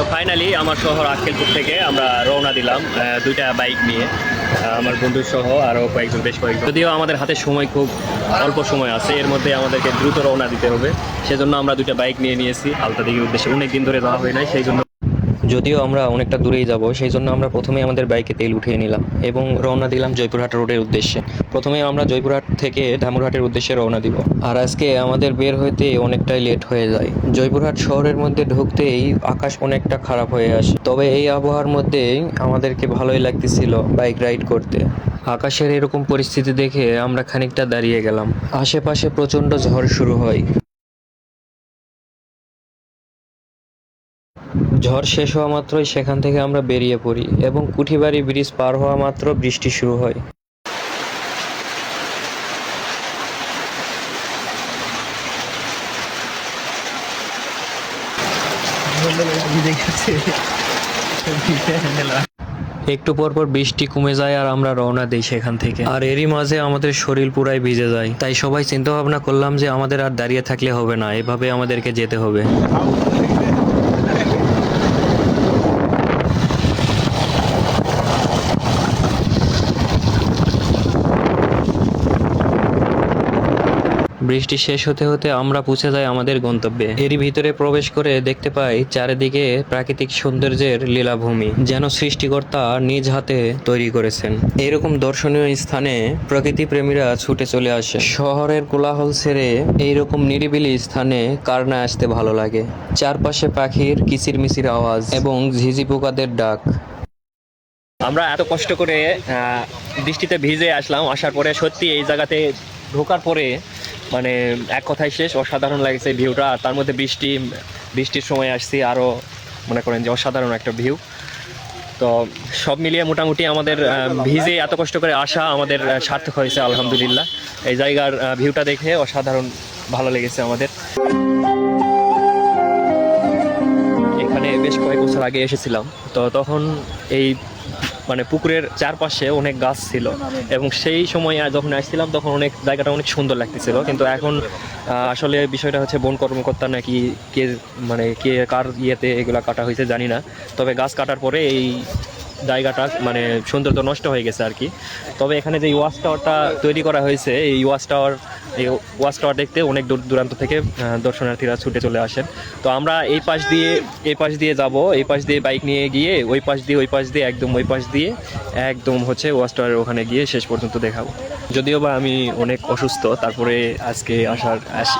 তো ফাইনালি আমার শহর আক্কেলপুর থেকে আমরা রওনা দিলাম দুইটা বাইক নিয়ে, আমার বন্ধুর সহ আরও কয়েকজন, বেশ কয়েকজন। যদিও আমাদের হাতে সময় খুব অল্প সময় আছে, এর মধ্যে আমাদেরকে দ্রুত রওনা দিতে হবে, সেজন্য আমরা দুইটা বাইক নিয়ে নিয়েছি আলতাদিঘির উদ্দেশ্যে। অনেক দিন ধরে যাওয়া হয় নাই, সেই জন্য যদিও আমরা অনেকটা দূরেই যাব, সেই জন্য আমরা প্রথমেই আমাদের বাইকে তেল উঠিয়ে নিলাম এবং রওনা দিলাম জয়পুরহাট রোডের উদ্দেশ্যে। প্রথমে আমরা জয়পুরহাট থেকে ধামুরহাটের উদ্দেশ্যে রওনা দিব। আর আজকে আমাদের বের হইতে অনেকটাই লেট হয়ে যায়। জয়পুরহাট শহরের মধ্যে ঢুকতেই আকাশ অনেকটা খারাপ হয়ে আসে, তবে এই আবহাওয়ার মধ্যেই আমাদেরকে ভালোই লাগতেছিল বাইক রাইড করতে। আকাশের এরকম পরিস্থিতি দেখে আমরা খানিকটা দাঁড়িয়ে গেলাম। আশেপাশে প্রচণ্ড ঝড় শুরু হয়। ঝড় শেষ হওয়া মাত্রই সেখান থেকে আমরা বেরিয়ে পড়ি এবং কুঠিবাড়ি ব্রিজ পার হওয়া মাত্র বৃষ্টি শুরু হয়। একটু পর পর বৃষ্টি কমে যায় আর আমরা রওনা দিই সেখান থেকে। আর এরই মাঝে আমাদের শরীর পুরাই ভিজে যায়, তাই সবাই চিন্তা ভাবনা করলাম যে আমাদের আর দাঁড়িয়ে থাকলে হবে না, এভাবে আমাদেরকে যেতে হবে। বৃষ্টি শেষ হতে হতে আমরা পৌঁছে যাই আমাদের গন্তব্যে। এরই ভিতরে প্রবেশ করে দেখতে পাই চারিদিকে প্রাকৃতিক সৌন্দর্যের লীলাভূমি, যেন সৃষ্টিকর্তা নিজ হাতে তৈরি করেছেন। এরকম দর্শনীয় স্থানে প্রকৃতি প্রেমীরা ছুটে চলে আসে। শহরের কোলাহল ছেড়ে এইরকম নিরিবিলি স্থানে কার না আসতে ভালো লাগে। চারপাশে পাখির কিচিরমিচির আওয়াজ এবং ঝিঝি পোকাদের ডাক। আমরা এত কষ্ট করে বৃষ্টিতে ভিজে আসলাম, আসার পরে সত্যি এই জায়গাতে ঢোকার পরে মানে এক কথায় শেষ, অসাধারণ লাগছে ভিউটা। আর তার মধ্যে বৃষ্টির সময় আসছি, আরও মনে করেন যে অসাধারণ একটা ভিউ। তো সব মিলিয়ে মোটামুটি আমাদের ভিজে এত কষ্ট করে আসা আমাদের সার্থক হয়েছে আলহামদুলিল্লাহ। এই জায়গার ভিউটা দেখে অসাধারণ ভালো লেগেছে আমাদের। এখানে বেশ কয়েক বছর আগে এসেছিলাম, তো তখন এই মানে পুকুরের চারপাশে অনেক গাছ ছিল এবং সেই সময় যখন আসছিলাম তখন জায়গাটা অনেক সুন্দর লাগতেছিল। কিন্তু এখন আসলে বিষয়টা হচ্ছে বন কর্মকর্তা নাকি কে কার ইয়েতে এগুলা কাটা হয়েছে জানি না, তবে গাছ কাটার পরে এই জায়গাটা মানে সৌন্দর্য নষ্ট হয়ে গেছে আর কি। তবে এখানে যে ওয়াচ টাওয়ারটা তৈরি করা হয়েছে, এই ওয়াচ টাওয়ার দেখতে অনেক দূর দূরান্ত থেকে দর্শনার্থীরা ছুটে চলে আসেন। তো আমরা এই পাশ দিয়ে যাব, এই পাশ দিয়ে বাইক নিয়ে গিয়ে ওই পাশ দিয়ে একদম হচ্ছে ওয়াচ টাওয়ারের ওখানে গিয়ে শেষ পর্যন্ত দেখাবো। যদিও বা আমি অনেক অসুস্থ, তারপরে আজকে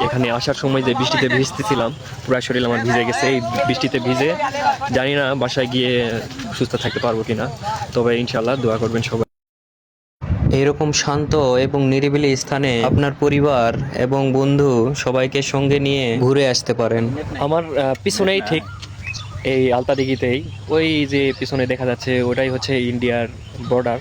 এখানে আসার সময় যে বৃষ্টিতে ভিজতেছিলাম, পুরো শরীর আমার ভিজে গেছে। এই বৃষ্টিতে ভিজে জানি না বাসায় গিয়ে সুস্থ থাকতে পারবো কিনা, তবে ইনশাল্লাহ দোয়া করবেন সবাই। এরকম শান্ত এবং নিরিবিলি স্থানে আপনার পরিবার এবং বন্ধু সবাইকে সঙ্গে নিয়ে ঘুরে আসতে পারেন। আমার পিছনেই ঠিক এই আলতাদিঘিতেই ওই যে পিছনে দেখা যাচ্ছে ওটাই হচ্ছে ইন্ডিয়ার বর্ডার,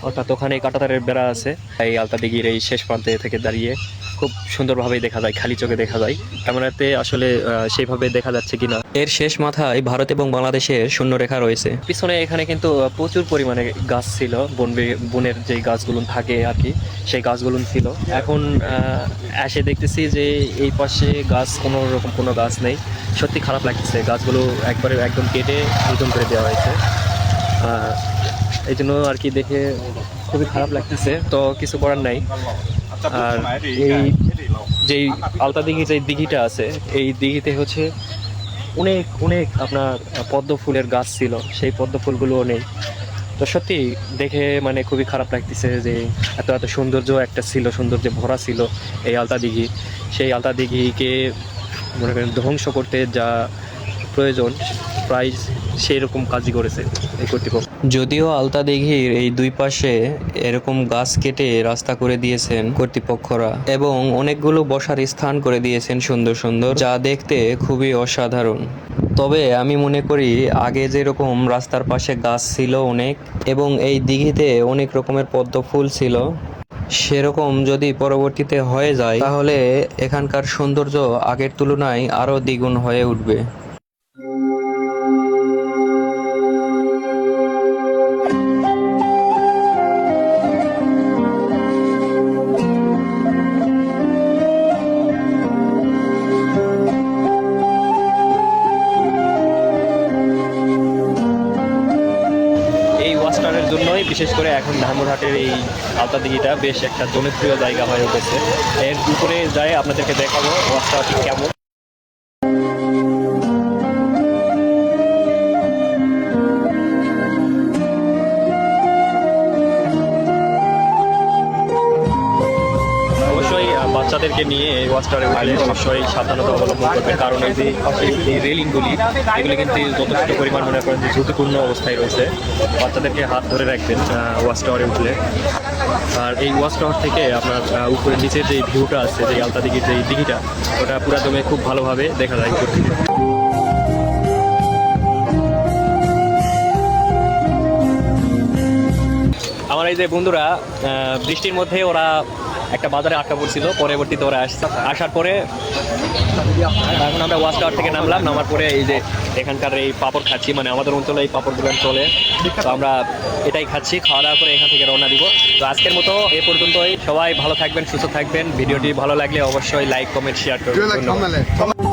অর্থাৎ ওখানে কাঁটাতারের বেড়া আছে। এই আলতাদিঘির এই শেষ প্রান্তে থেকে দাঁড়িয়ে খুব সুন্দরভাবেই দেখা যায়, খালি চোখে দেখা যায়। ক্যামেরাতে আসলে সেইভাবে দেখা যাচ্ছে কিনা। এর শেষ মাথায় ভারত এবং বাংলাদেশের শূন্যরেখা রয়েছে। পিছনে এখানে কিন্তু প্রচুর পরিমাণে গাছ ছিল, বনের যে গাছগুলো থাকে আর কি, সেই গাছগুলো ছিল। এখন এসে দেখতেছি যে এই পাশে কোনো গাছ নেই। সত্যি খারাপ লাগতেছে, গাছগুলো একদম কেটে নতুন করে দেওয়া হয়েছে। এই জন্য আর কি দেখে খুবই খারাপ লাগতেছে, তো কিছু করার নাই। আর এই যেই আলতাদিঘি যে দিঘিটা আছে, এই দিঘিতে হচ্ছে অনেক আপনার পদ্ম ফুলের গাছ ছিল, সেই পদ্ম ফুলগুলোও নেই। তো সত্যি দেখে মানে খুবই খারাপ লাগতেছে যে এত একটা সৌন্দর্যে ভরা ছিল এই আলতাদিঘি। সেই আলতাদিঘিকে মনে করেন ধ্বংস করতে যা প্রয়োজন প্রায় সেই রকম কাজই করেছে এই কর্তৃপক্ষ। যদিও আলতাদিঘির এই দুই পাশে এরকম গাছ কেটে রাস্তা করে দিয়েছেন কর্তৃপক্ষরা এবং অনেকগুলো বসার স্থান করে দিয়েছেন সুন্দর সুন্দর, যা দেখতে খুবই অসাধারণ। তবে আমি মনে করি আগে যেরকম রাস্তার পাশে গাছ ছিল অনেক এবং এই দিঘিতে অনেক রকমের পদ্ম ফুল ছিল, সেরকম যদি পরবর্তীতে হয়ে যায় তাহলে এখানকার সৌন্দর্য আগের তুলনায় আরও দ্বিগুণ হয়ে উঠবে। জন্যই বিশেষ করে এখন ধামরাহাটের এই আলতা দিঘিটা বেশ একটা জনপ্রিয় জায়গা হয়ে উঠেছে। এর উপরে যায় আপনাদেরকে দেখাবো ওয়াচ টাওয়ারটি কেমন। অবশ্যই বাচ্চাদেরকে নিয়ে এই ওয়াচ টাওয়ারে উঠলে অবশ্যই সাবধানতা অবলম্বন করবেন, কারণ এই যে এই রেলিংগুলি এগুলি কিন্তু যথেষ্ট পরিমাণ মনে করেন যে ঝুঁকিপূর্ণ অবস্থায় রয়েছে। বাচ্চাদেরকে হাত ধরে রাখবেন ওয়াচ টাওয়ারে উঠলে। আর এই ওয়াচ টাওয়ার থেকে আপনার উপরে নিচের যে ভিউটা আছে, যে আলতা দিঘির যে দিঘিটা, ওটা পুরা দমে খুব ভালোভাবে দেখা যায় উপর থেকে। আমার এই যে বন্ধুরা বৃষ্টির মধ্যে ওরা একটা বাজারে আটকা পড়ছিল, পরবর্তীতে ওরা আসার পরে এখন আমরা ওয়াচ টাওয়ার থেকে নামার পরে এই যে এখানকার এই পাপড় খাচ্ছি, মানে আমাদের অঞ্চলে এই পাপড়গুলো চলে, তো আমরা এটাই খাচ্ছি। খাওয়া দাওয়া করে এখান থেকে রওনা দিব। তো আজকের মতো এ পর্যন্তই। সবাই ভালো থাকবেন, সুস্থ থাকবেন। ভিডিওটি ভালো লাগলে অবশ্যই লাইক, কমেন্ট, শেয়ার করবেন। ধন্যবাদ।